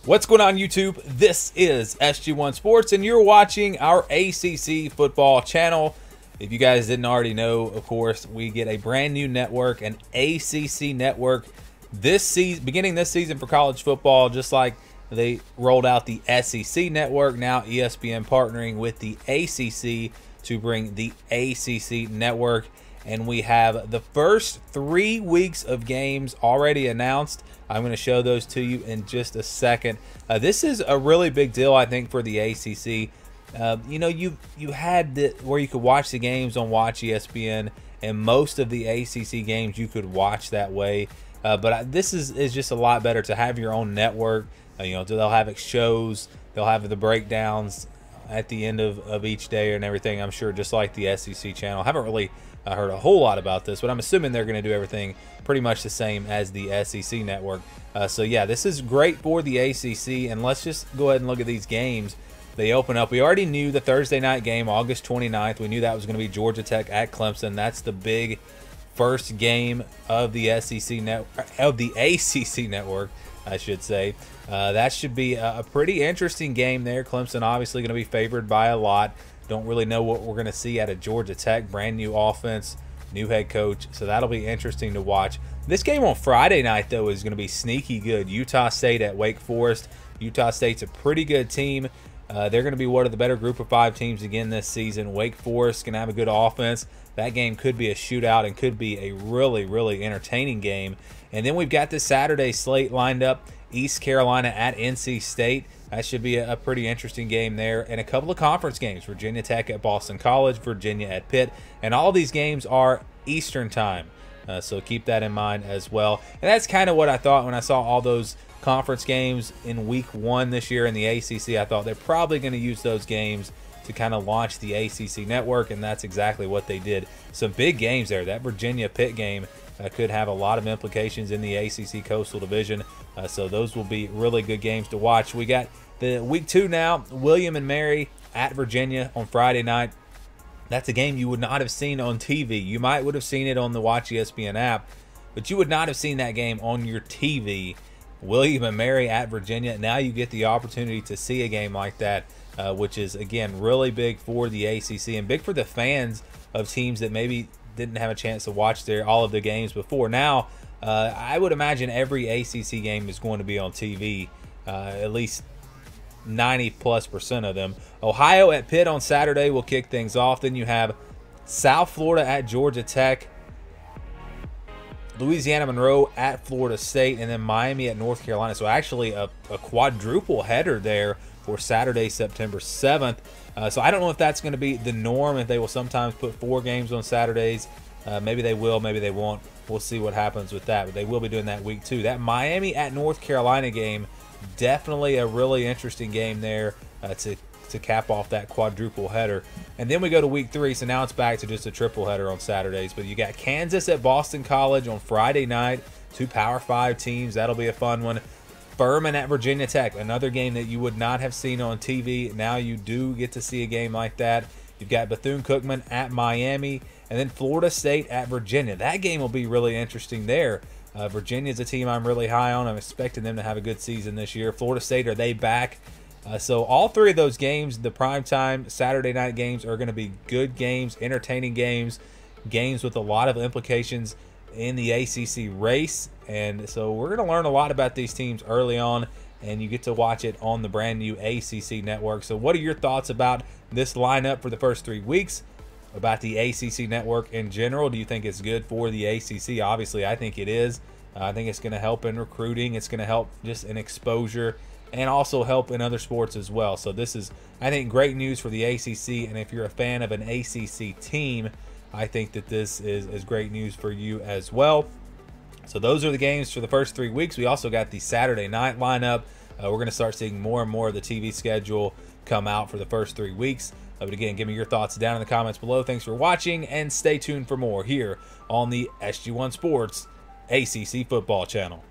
What's going on, YouTube? This is SG1 Sports, and you're watching our ACC football channel. If you guys didn't already know, of course, we get a brand new network, an ACC Network, this season, beginning this season for college football, just like they rolled out the SEC Network. Now ESPN partnering with the ACC to bring the ACC Network. And we have the first 3 weeks of games already announced. I'm going to show those to you in just a second. This is a really big deal, I think, for the ACC. You know, you had where you could watch the games on Watch ESPN, and most of the ACC games you could watch that way. But this is just a lot better to have your own network. You know, they'll have shows, they'll have the breakdowns at the end of each day and everything, I'm sure, just like the SEC channel. I haven't really heard a whole lot about this, but I'm assuming they're going to do everything pretty much the same as the SEC Network. So yeah, this is great for the ACC, and let's just go ahead and look at these games. They open up. We already knew the Thursday night game, August 29th. We knew that was going to be Georgia Tech at Clemson. That's the big first game of the ACC Network, I should say. That should be a pretty interesting game there. Clemson obviously going to be favored by a lot. Don't really know what we're going to see out of Georgia Tech. Brand new offense, new head coach, so that'll be interesting to watch. This game on Friday night, though, is going to be sneaky good. Utah State at Wake Forest. Utah State's a pretty good team. They're going to be one of the better group of 5 teams again this season. Wake Forest going to have a good offense. That game could be a shootout and could be a really, really entertaining game. And then we've got this Saturday slate lined up. East Carolina at NC State. That should be a pretty interesting game there. And a couple of conference games. Virginia Tech at Boston College, Virginia at Pitt. And all these games are Eastern time. So keep that in mind as well. And that's kind of what I thought when I saw all those conference games in week 1 this year in the ACC. I thought they're probably going to use those games to kind of launch the ACC Network, and that's exactly what they did. Some big games there. That Virginia-Pitt game could have a lot of implications in the ACC Coastal Division, so those will be really good games to watch. We got the week 2 now, William and Mary at Virginia on Friday night. That's a game you would not have seen on TV. You might would have seen it on the Watch ESPN app, but you would not have seen that game on your TV. William and Mary at Virginia. Now you get the opportunity to see a game like that, which is, again, really big for the ACC and big for the fans of teams that maybe didn't have a chance to watch all of the games before. Now, I would imagine every ACC game is going to be on TV, at least 90+% of them. Ohio at Pitt on Saturday will kick things off. Then you have South Florida at Georgia Tech, Louisiana Monroe at Florida State, and then Miami at North Carolina. So actually a quadruple header there for Saturday, September 7th. So I don't know if that's going to be the norm, if they will sometimes put 4 games on Saturdays. Maybe they will, maybe they won't. We'll see what happens with that, but they will be doing that week 2. That Miami at North Carolina game, definitely a really interesting game there to cap off that quadruple header. And then we go to week 3, so now it's back to just a triple header on Saturdays. But you got Kansas at Boston College on Friday night, 2 Power 5 teams. That'll be a fun one. Furman at Virginia Tech, another game that you would not have seen on TV. Now you do get to see a game like that. You've got Bethune-Cookman at Miami, and then Florida State at Virginia. That game will be really interesting there. Virginia's a team I'm really high on. I'm expecting them to have a good season this year. Florida State, are they back? So all 3 of those games, the primetime Saturday night games, are going to be good games, entertaining games, games with a lot of implications in the ACC race. And so we're going to learn a lot about these teams early on, and you get to watch it on the brand new ACC Network. So what are your thoughts about this lineup for the first 3 weeks, about the ACC Network in general? Do you think it's good for the ACC? Obviously, I think it is. I think it's going to help in recruiting. It's going to help just in exposure, and also help in other sports as well. So this is, I think, great news for the ACC, and if you're a fan of an ACC team, I think that this is great news for you as well. So those are the games for the first 3 weeks. We also got the Saturday night lineup. We're going to start seeing more and more of the TV schedule come out for the first 3 weeks. But again, give me your thoughts down in the comments below. Thanks for watching, and stay tuned for more here on the SG1 Sports ACC Football Channel.